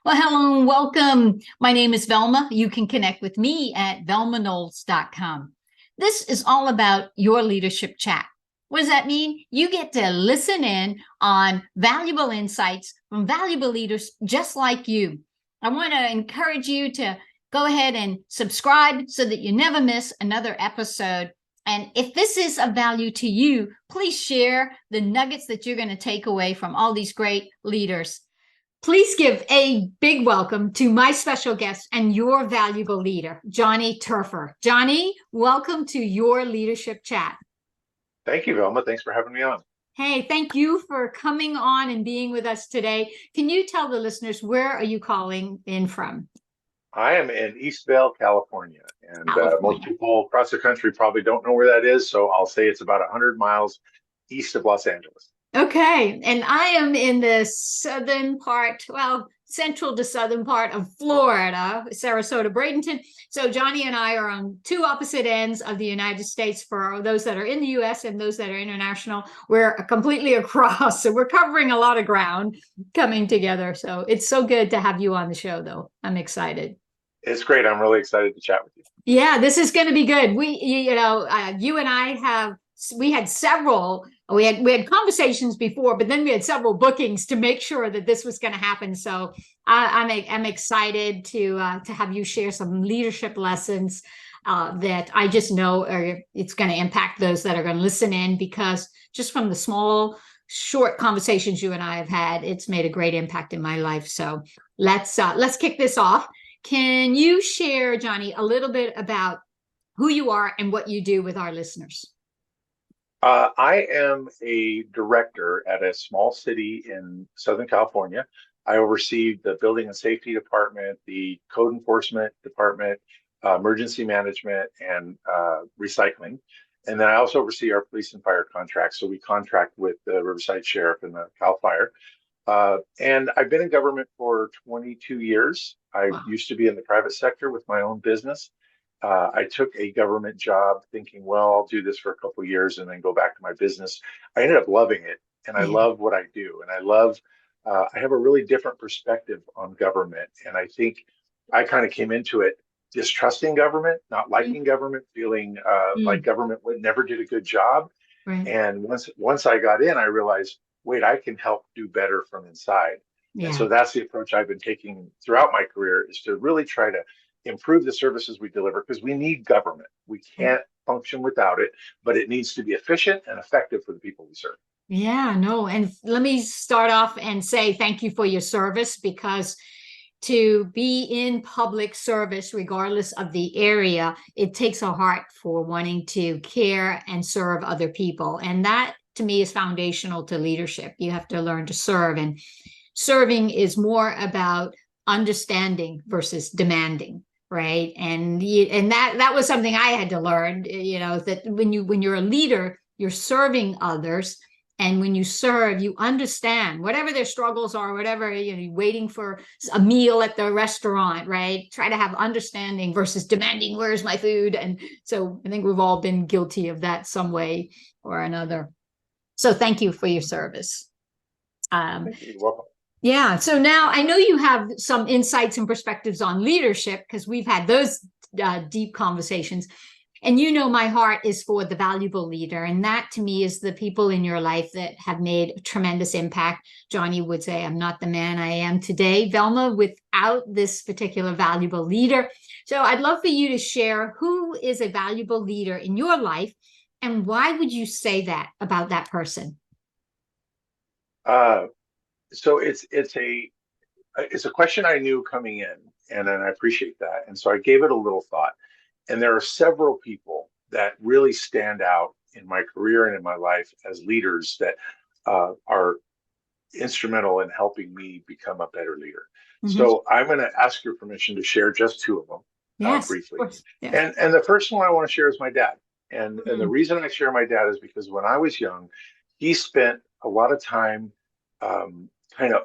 Well, hello and welcome. My name is Velma. You can connect with me at velmanolds.com. This is all about your leadership chat. What does that mean? You get to listen in on valuable insights from valuable leaders just like you. I want to encourage you to go ahead and subscribe so that you never miss another episode. And if this is of value to you, please share the nuggets that you're going to take away from all these great leaders. Please give a big welcome to my special guest and your valuable leader, Johnny Terfehr. Johnny, welcome to your leadership chat. Thank you, Velma. Thanks for having me on. Hey, thank you for coming on and being with us today. Can you tell the listeners, where are you calling in from? I am in Eastvale, California, and most California. people across the country probably don't know where that is. So I'll say it's about 100 miles east of Los Angeles. Okay, and I am in the southern part, well, central to southern part of Florida, Sarasota, Bradenton. So Johnny and I are on two opposite ends of the United States. For those that are in the US and those that are international, we're completely across. So we're covering a lot of ground coming together. So it's so good to have you on the show, though. I'm excited. It's great. I'm really excited to chat with you. Yeah, this is going to be good. You and I had several. We had conversations before, but then we had several bookings to make sure that this was going to happen. So I'm excited to have you share some leadership lessons that I just know it's going to impact those that are going to listen in, because just from the small, short conversations you and I have had, it's made a great impact in my life. So let's kick this off. Can you share, Johnny, a little bit about who you are and what you do with our listeners? I am a director at a small city in Southern California. I oversee the building and safety department, the code enforcement department, emergency management, and recycling. And then I also oversee our police and fire contracts. So we contract with the Riverside Sheriff and the Cal Fire. And I've been in government for 22 years. I Wow. used to be in the private sector with my own business. I took a government job thinking, well, I'll do this for a couple of years and then go back to my business. I ended up loving it, and I Yeah. love what I do. And I have a really different perspective on government. And I think I kind of came into it distrusting government, not liking government, feeling like Mm, government never did a good job. right. And once I got in, I realized, wait, I can help do better from inside. And Yeah. so that's the approach I've been taking throughout my career, is to really try to improve the services we deliver, because we need government. We can't function without it, but it needs to be efficient and effective for the people we serve. Yeah, no. And let me start off and say thank you for your service, because to be in public service, regardless of the area, it takes a heart for wanting to care and serve other people. And that to me is foundational to leadership. You have to learn to serve, and serving is more about understanding versus demanding. Right. And that was something I had to learn, that when you're a leader, you're serving others. And when you serve, you understand whatever their struggles are, whatever, you're waiting for a meal at the restaurant, right? Try to have understanding versus demanding, where's my food? And so I think we've all been guilty of that some way or another. So thank you for your service. Um, Thank you. You're welcome. yeah. So now I know you have some insights and perspectives on leadership, because we've had those deep conversations. And my heart is for the valuable leader. And that to me is the people in your life that have made a tremendous impact. Johnny would say, I'm not the man I am today, Velma, without this particular valuable leader. So I'd love for you to share who is a valuable leader in your life, and why would you say that about that person? Uh, so it's a question I knew coming in, and I appreciate that. And so I gave it a little thought. And there are several people that really stand out in my career and in my life as leaders that are instrumental in helping me become a better leader. Mm-hmm. So I'm going to ask your permission to share just two of them Yes, of briefly. course. Yeah. And the first one I want to share is my dad. And the Mm. reason I share my dad is because when I was young, he spent a lot of time kind of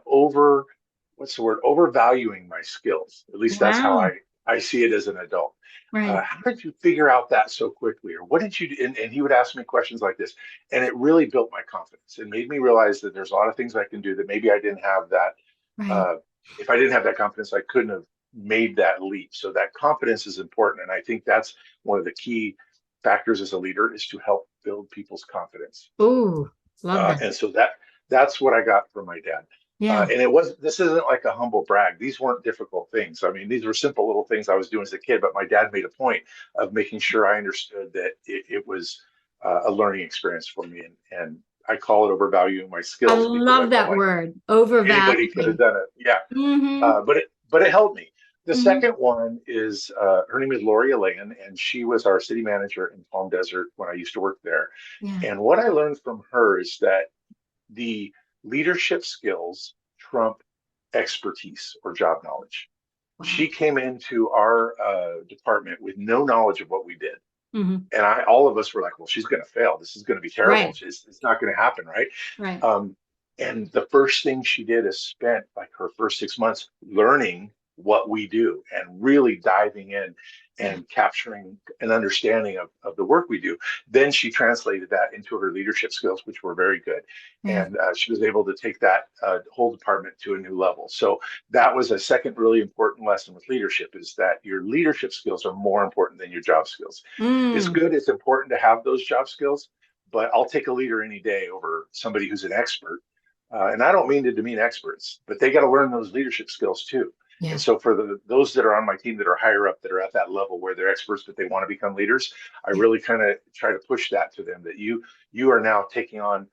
what's the word, overvaluing my skills. At least that's how Wow. I see it as an adult. Right. How did you figure out that so quickly? Or what did you do? And he would ask me questions like this. And it really built my confidence and made me realize that there's a lot of things I can do that maybe I didn't have that Right. uh, if I didn't have that confidence, I couldn't have made that leap. So that confidence is important. And I think that's one of the key factors as a leader is to help build people's confidence. Oh, love that. And so that's what I got from my dad. Yeah. And this isn't like a humble brag. These weren't difficult things. I mean, these were simple little things I was doing as a kid, but my dad made a point of making sure I understood that it was a learning experience for me. And I call it overvaluing my I skills because I love felt that like word, anybody could have overvaluing. done it. Yeah. Mm-hmm. But it helped me. The Mm-hmm. second one is her name is Lori Elaine, and she was our city manager in Palm Desert when I used to work there. Yeah. And what I learned from her is that the leadership skills trump expertise or job knowledge. Wow. She came into our department with no knowledge of what we did. Mm-hmm. And all of us were like, well, she's going to fail. This is going to be terrible. Right. It's not going to happen, right? Right. Um, and the first thing she did is spent like her first 6 months learning what we do and really diving in Yeah. and capturing an understanding of the work we do. Then she translated that into her leadership skills, which were very good. Yeah. And she was able to take that whole department to a new level. So that was a second really important lesson with leadership is that your leadership skills are more important than your job skills. It's Mm. good. It's important to have those job skills, but I'll take a leader any day over somebody who's an expert. And I don't mean to demean experts, but they got to learn those leadership skills too. And Yeah. so for those that are on my team that are higher up, that are at that level where they're experts, but they want to become leaders, I Yeah. really kind of try to push that to them that you are now taking on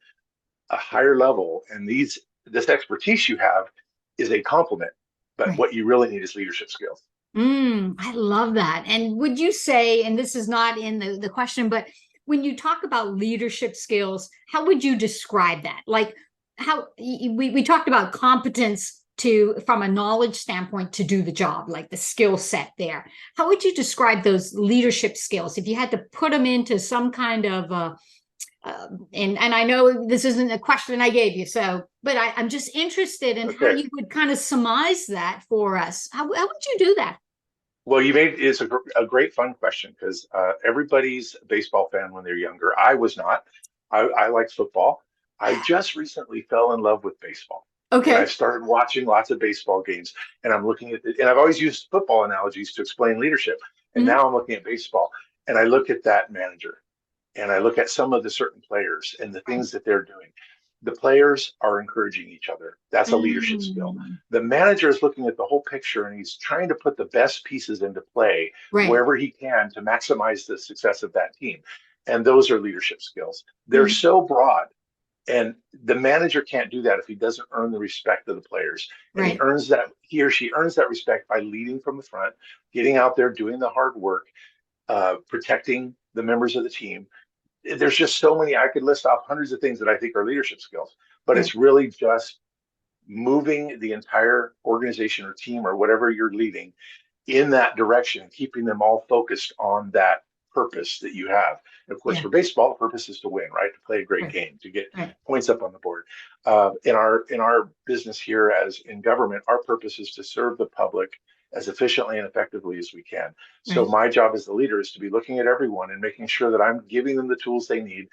a higher level, and this expertise you have is a compliment, but Right. what you really need is leadership skills. I love that. And would you say, and this is not in the question, but when you talk about leadership skills, how would you describe that? Like how we talked about competence to from a knowledge standpoint to do the job, like the skill set there. How would you describe those leadership skills if you had to put them into some kind of and I know this isn't a question I gave you, so but I'm just interested in how Okay. you would kind of surmise that for us. How would you do that? Well, you made it's a great fun question because everybody's a baseball fan when they're younger. I was not. I liked football. I just recently fell in love with baseball, and Okay. I've started watching lots of baseball games. And I'm looking at and I've always used football analogies to explain leadership, and Mhm. now I'm looking at baseball, and I look at that manager, and I look at some of the certain players and the Right. things that they're doing. The players are encouraging each other. That's a leadership skill. Mm. The manager is looking at the whole picture and he's trying to put the best pieces into play Right. wherever he can to maximize the success of that team. And those are leadership skills. They're Mhm. so broad. And the manager can't do that if he doesn't earn the respect of the players. And Right. he or she earns that respect by leading from the front, getting out there, doing the hard work, protecting the members of the team. There's just so many. I could list off hundreds of things that I think are leadership skills, but Right. it's really just moving the entire organization or team or whatever you're leading in that direction, keeping them all focused on that purpose that you have. And of course, Yeah. for baseball, the purpose is to win, right? To play a great Right. game, to get Right. points up on the board. In our business here, as in government, our purpose is to serve the public as efficiently and effectively as we can. So Right. my job as the leader is to be looking at everyone and making sure that I'm giving them the tools they need,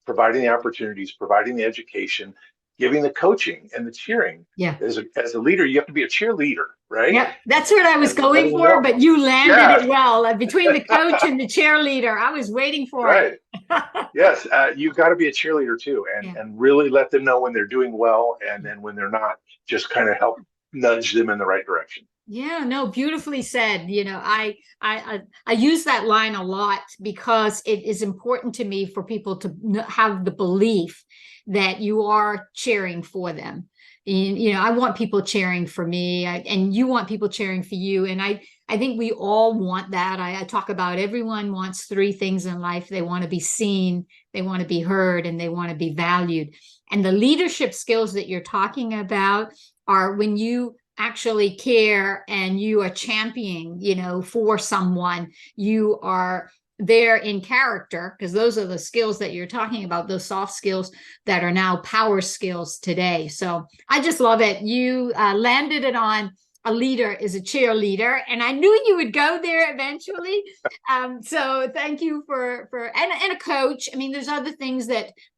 providing the opportunities, providing the education, giving the coaching and the cheering. Yeah. As a leader, you have to be a cheerleader, right? Yep. That's what I was And going letting them for, know. but you landed Yeah, it well. Between the coach and the cheerleader, I was waiting for it. right. Yes, you've got to be a cheerleader too, and Yeah. really let them know when they're doing well, and then when they're not, just kind of help nudge them in the right direction. Yeah, no, beautifully said. I use that line a lot because it is important to me for people to have the belief that you are cheering for them. I want people cheering for me, and you want people cheering for you. And I think we all want that. I talk about everyone wants three things in life. They want to be seen, they want to be heard, and they want to be valued. And the leadership skills that you're talking about are when you actually care and you are championing, for someone, you are there in character, because those are the skills that you're talking about, those soft skills that are now power skills today. So I just love it. You landed it on a leader is a cheerleader, and I knew you would go there eventually. So thank you and a coach. I mean, there's other things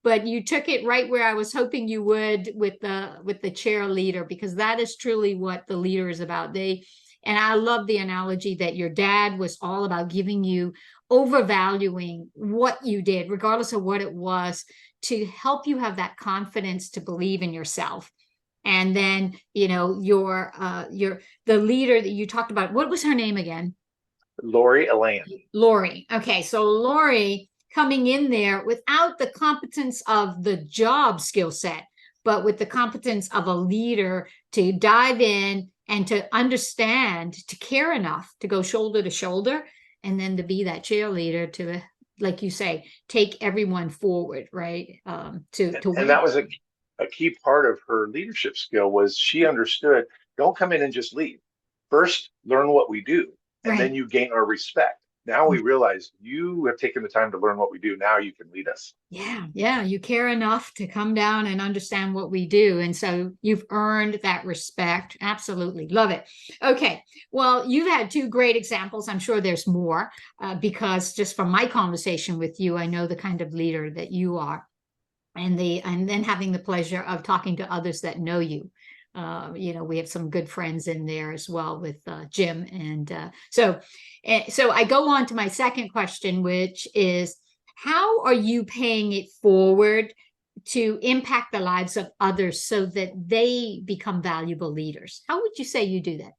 but you took it right where I was hoping you would with the cheerleader, because that is truly what the leader is about. And I love the analogy that your dad was all about giving you, overvaluing what you did, regardless of what it was, to help you have that confidence to believe in yourself. And then, the leader that you talked about, what was her name again? Lori Elaine. Lori. Okay, so Lori coming in there without the competence of the job skill set, but with the competence of a leader to dive in and to understand, to care enough to go shoulder to shoulder, and then to be that cheerleader to, like you say, take everyone forward, right? To And win. that was a key part of her leadership skill was she understood, don't come in and just lead. First, learn what we do, and then Right. you gain our respect. Now we realize you have taken the time to learn what we do. Now you can lead us. Yeah, yeah, you care enough to come down and understand what we do. And so you've earned that respect. Absolutely. Love it. Okay. Well, you've had two great examples. I'm sure there's more, because just from my conversation with you, I know the kind of leader that you are. And then having the pleasure of talking to others that know you. We have some good friends in there as well with Jim. So I go on to my second question, which is, how are you paying it forward to impact the lives of others so that they become valuable leaders? How would you say you do that?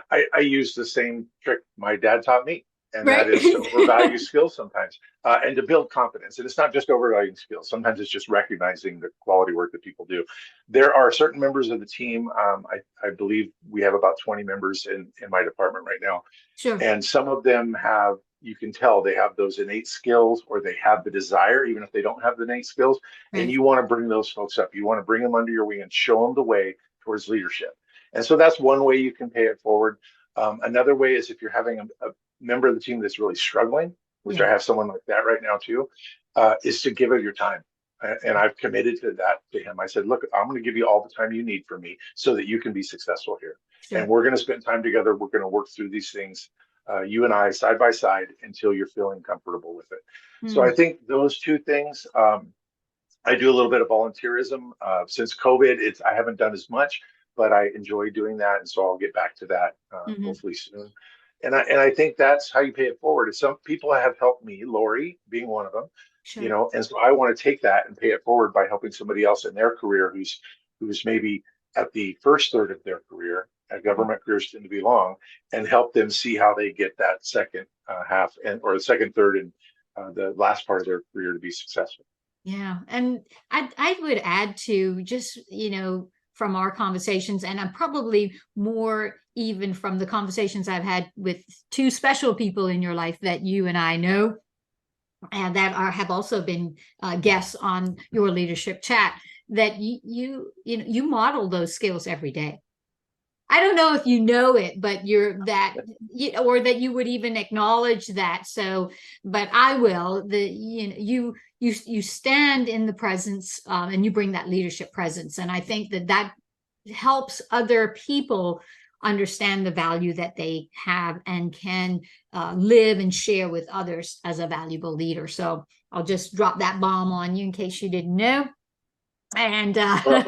I use the same trick my dad taught me, and that Right. is to overvalue skills sometimes, and to build confidence. And it's not just overvaluing skills. Sometimes it's just recognizing the quality work that people do. There are certain members of the team. I believe we have about 20 members in my department right now, Sure. and some of them have. You can tell they have those innate skills, or they have the desire, even if they don't have the innate skills. And Right. you want to bring those folks up. You want to bring them under your wing and show them the way towards leadership. And so that's one way you can pay it forward. Another way is if you're having a member of the team that's really struggling, which Yeah. I have someone like that right now too, is to give it your time. And I've committed to that to him. I said, look, I'm going to give you all the time you need from me so that you can be successful here. And Sure. we're going to spend time together. We're going to work through these things, you and I, side by side, until you're feeling comfortable with it. So I Hmm. think those two things. I do a little bit of volunteerism. Since COVID, I haven't done as much, but I enjoy doing that, and so I'll get back to that Hmm. hopefully soon. And I think that's how you pay it forward. Some people have helped me, Lori being one of them, Sure. and so I want to take that and pay it forward by helping somebody else in their career who's maybe at the first third of their career. Government careers tend to be long, and help them see how they get that second half or the second third and the last part of their career to be successful. Yeah. And I would add to just, from our conversations, and I'm probably more even from the conversations I've had with two special people in your life that you and I know, and that have also been guests on your leadership chat, that you model those skills every day. I don't know if you know it, but you're that, or that you would even acknowledge that. So, but I will. You stand in the presence, and you bring that leadership presence, and I think that helps other people understand the value that they have and can live and share with others as a valuable leader. So I'll just drop that bomb on you in case you didn't know. And Well,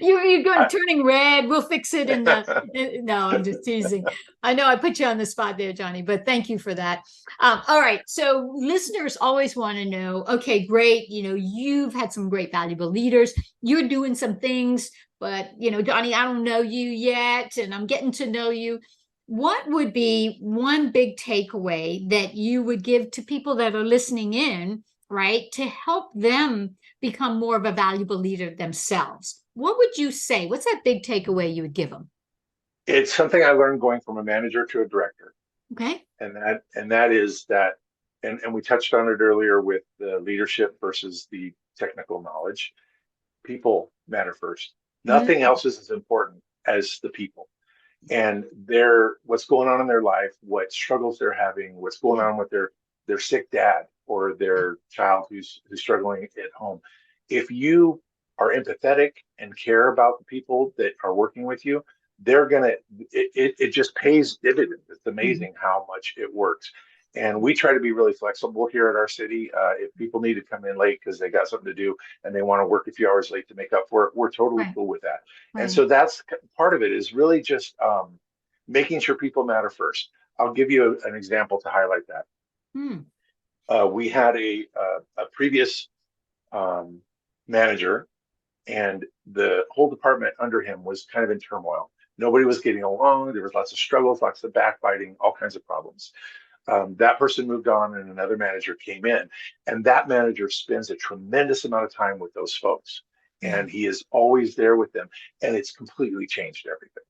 you're going I, turning red. We'll fix it no, I'm just teasing. I know I put you on the spot there, Johnny, but thank you for that. All right. So listeners always want to know, okay, great. You've had some great valuable leaders. You're doing some things, but Johnny, I don't know you yet, and I'm getting to know you. What would be one big takeaway that you would give to people that are listening in, right, to help them become more of a valuable leader themselves? What would you say? What's that big takeaway you would give them? it's something I learned going from a manager to a director, Okay. and that is that, and we touched on it earlier with the leadership versus the technical knowledge. People matter first. Nothing Mm, else is as important as the people and what's going on in their life, what struggles they're having, what's going yeah. on with their sick dad or their child who's struggling at home. If you are empathetic and care about the people that are working with you, they're gonna it just pays dividends. It's Mhm. amazing how much it works. And we try to be really flexible here at our city. If people need to come in late because they got something to do and they want to work a few hours late to make up for it, we're totally Right, cool with that. And right. so that's part of it is really just making sure people matter first. I'll give you an example to highlight that. Hmm. We had a previous um, manager, and the whole department under him was kind of in turmoil. Nobody was getting along. There was lots of struggles, lots of backbiting, all kinds of problems. That person moved on, and another manager came in, and that manager spends a tremendous amount of time with those folks, Yeah, and he is always there with them, and it's completely changed everything.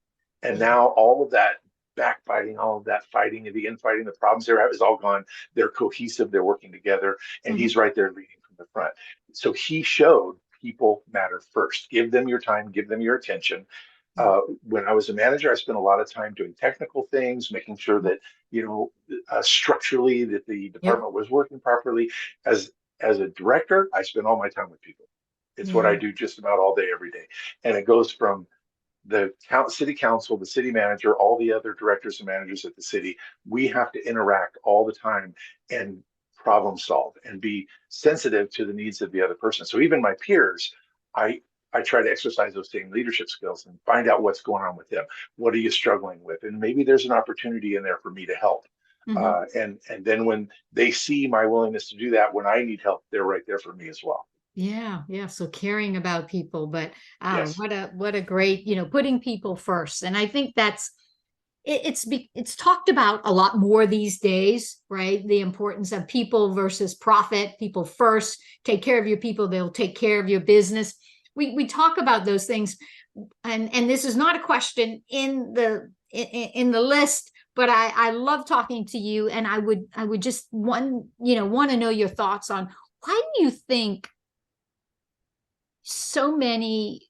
And yeah. now all of that backbiting, all of that fighting, the infighting, the problems they're having is all gone. They're cohesive, they're working together, and Mhm. he's right there leading from the front. So he showed people matter first. Give them your time, give them your attention. Yeah. When I was a manager, I spent a lot of time doing technical things, making sure that structurally that the Yep. department was working properly. As a director, I spend all my time with people. It's what Yeah. I do just about all day, every day, and it goes from the city council, the city manager, all the other directors and managers at the city. We have to interact all the time and problem solve and be sensitive to the needs of the other person. So even my peers, I I try to exercise those same leadership skills and find out what's going on with them. What are you struggling with? And maybe there's an opportunity in there for me to help. Mhm. And then when they see my willingness to do that, when I need help, they're right there for me as well. Yeah, yeah. So caring about people, but Yes. what a great, putting people first. And I think that's it's talked about a lot more these days, right? The importance of people versus profit, people first, take care of your people, they'll take care of your business. We talk about those things, and this is not a question in the list, but I love talking to you, and I would just want to know your thoughts on why do you think so many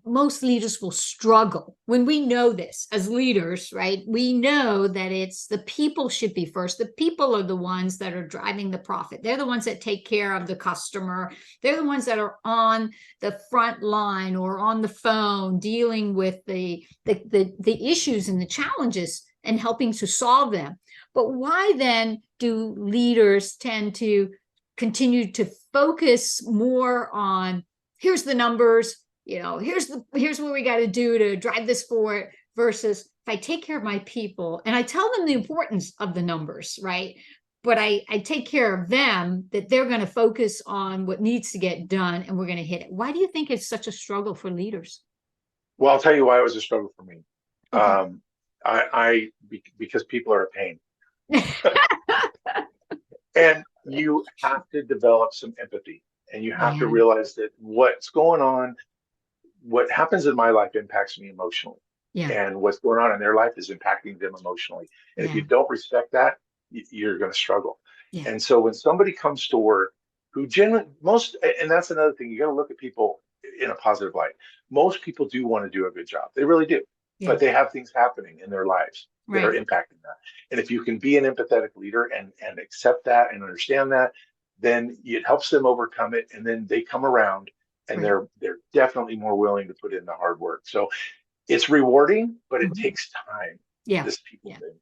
most leaders will struggle when we know this as leaders, right? We know that it's the people should be first. The people are the ones that are driving the profit. They're the ones that take care of the customer. They're the ones that are on the front line or on the phone dealing with the issues and the challenges and helping to solve them. But why then do leaders tend to continue to focus more on here's the numbers, here's what we got to do to drive this forward versus if I take care of my people and I tell them the importance of the numbers, right? But I take care of them, that they're going to focus on what needs to get done and we're going to hit it. Why do you think it's such a struggle for leaders? Well, I'll tell you why it was a struggle for me. Okay. Um, because people are a pain, and you have to develop some empathy, and you have to Yeah, realize that what's going on, what happens in my life impacts me emotionally, yeah, and what's going on in their life is impacting them emotionally. And if yeah, you don't respect that, you're going to struggle. yeah, And so when somebody comes to work who genuinely most, and that's another thing, you got to look at people in a positive light. Most people do want to do a good job. They really do, yeah, but they have things happening in their lives that are right, impacting that. And if you can be an empathetic leader and accept that and understand that, then it helps them overcome it. And then they come around and right. they're definitely more willing to put in the hard work. So it's rewarding, but it Mhm. takes time. Yeah, This people yeah, thing,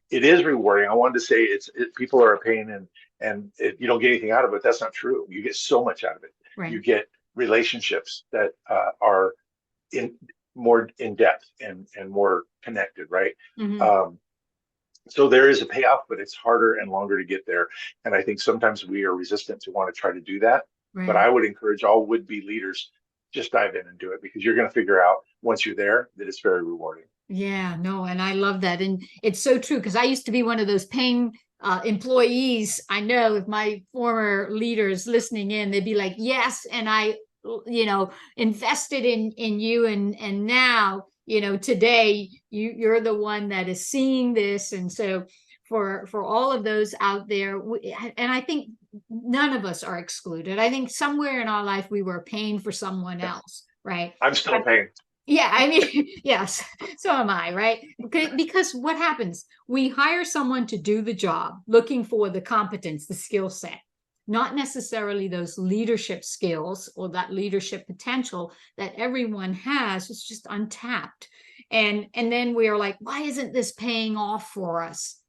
it is rewarding. I wanted to say people are a pain and you don't get anything out of it. That's not true. You get so much out of it. right. You get relationships that are in more in depth and more connected, right? Hmm. Um, so there is a payoff, but it's harder and longer to get there. And I think sometimes we are resistant to want to try to do that. But Right. I would encourage all would-be leaders just dive in and do it because you're going to figure out once you're there that it's very rewarding. Yeah, no, and I love that. And it's so true because I used to be one of those paying employees. I know if my former leaders listening in, they'd be like, yes, and I, invested in you and now, today you're the one that is seeing this. And so for all of those out there, and I think none of us are excluded. I think somewhere in our life we were paying for someone Yeah. else, right? I'm still paying. Yeah, I mean, yes, so am I, right? Because what happens? We hire someone to do the job, looking for the competence, the skill set, not necessarily those leadership skills or that leadership potential that everyone has. It's just untapped. And then we are like, why isn't this paying off for us?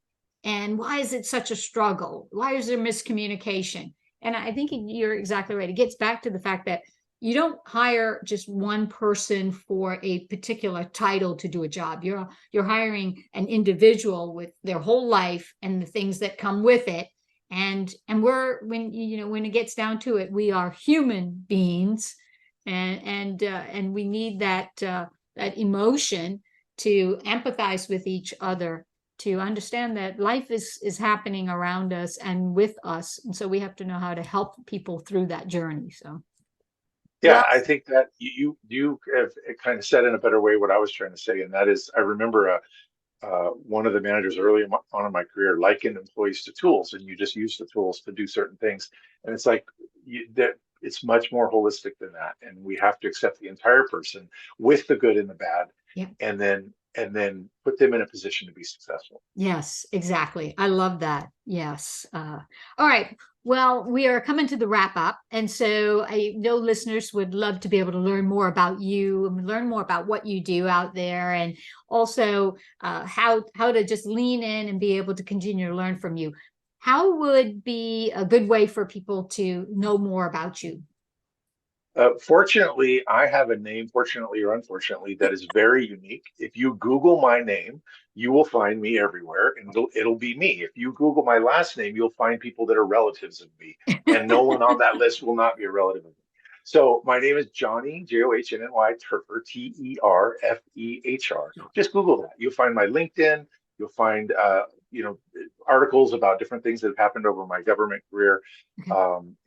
And why is it such a struggle? Why is there miscommunication? And I think you're exactly right. It gets back to the fact that you don't hire just one person for a particular title to do a job. You're hiring an individual with their whole life and the things that come with it. And we're, when it gets down to it, we are human beings, and we need that emotion to empathize with each other, to understand that life is happening around us and with us, and so we have to know how to help people through that journey. So Yeah, well, I think that you have kind of said in a better way what I was trying to say, and that is, I remember one of the managers early on in my career likened employees to tools, and you just use the tools to do certain things. And it's like that it's much more holistic than that, and we have to accept the entire person with the good and the bad, yeah. and then put them in a position to be successful. Yes, exactly. I love that. Yes. All right. Well, we are coming to the wrap up. And so I know listeners would love to be able to learn more about you and learn more about what you do out there, and also how to just lean in and be able to continue to learn from you. How would be a good way for people to know more about you? Fortunately, I have a name, fortunately or unfortunately, that is very unique. If you Google my name, you will find me everywhere, and it'll be me. If you Google my last name, you'll find people that are relatives of me, and no one on that list will not be a relative of me. So my name is Johnny, Johnnny Terfehr, Terfehr. Just Google that. You'll find my LinkedIn. You'll find articles about different things that have happened over my government career. Okay.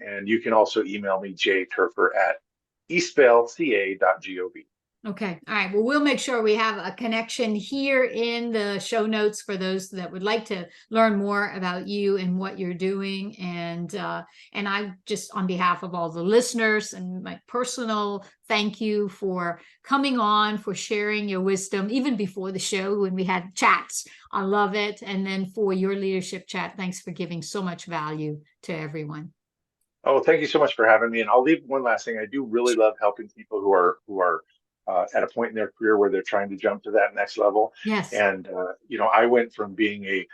And you can also email me, jterfehr@eastvalleca.gov. Okay. All right. Well, we'll make sure we have a connection here in the show notes for those that would like to learn more about you and what you're doing. And I just, on behalf of all the listeners, and my personal thank you for coming on, for sharing your wisdom, even before the show when we had chats. I love it. And then for your leadership chat, thanks for giving so much value to everyone. Oh, thank you so much for having me. And I'll leave one last thing. I do really love helping people who are at a point in their career where they're trying to jump to that next level. Yes. And I went from being a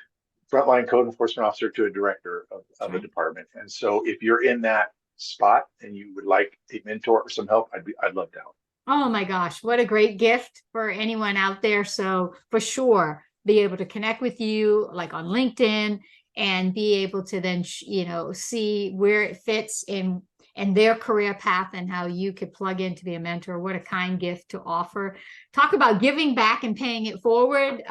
frontline code enforcement officer to a director That's of a right. department. And so, if you're in that spot and you would like a mentor or some help, I'd love to help. Oh my gosh, what a great gift for anyone out there. So for sure, be able to connect with you like on LinkedIn, and be able to then, see where it fits in their career path and how you could plug in to be a mentor. What a kind gift to offer. Talk about giving back and paying it forward.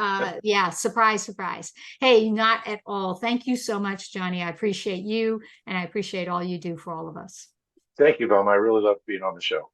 Yeah, surprise, surprise. Hey, not at all. Thank you so much, Johnny. I appreciate you, and I appreciate all you do for all of us. Thank you, Velma. I really love being on the show.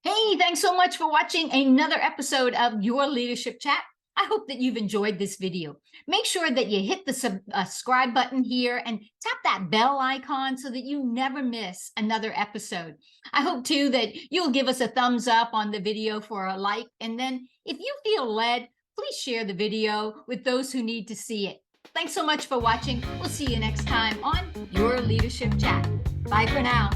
Hey, thanks so much for watching another episode of Your Leadership Chat. I hope that you've enjoyed this video. Make sure that you hit the subscribe button here and tap that bell icon so that you never miss another episode. I hope too that you'll give us a thumbs up on the video for a like. And then if you feel led, please share the video with those who need to see it. Thanks so much for watching. We'll see you next time on Your Leadership Chat. Bye for now.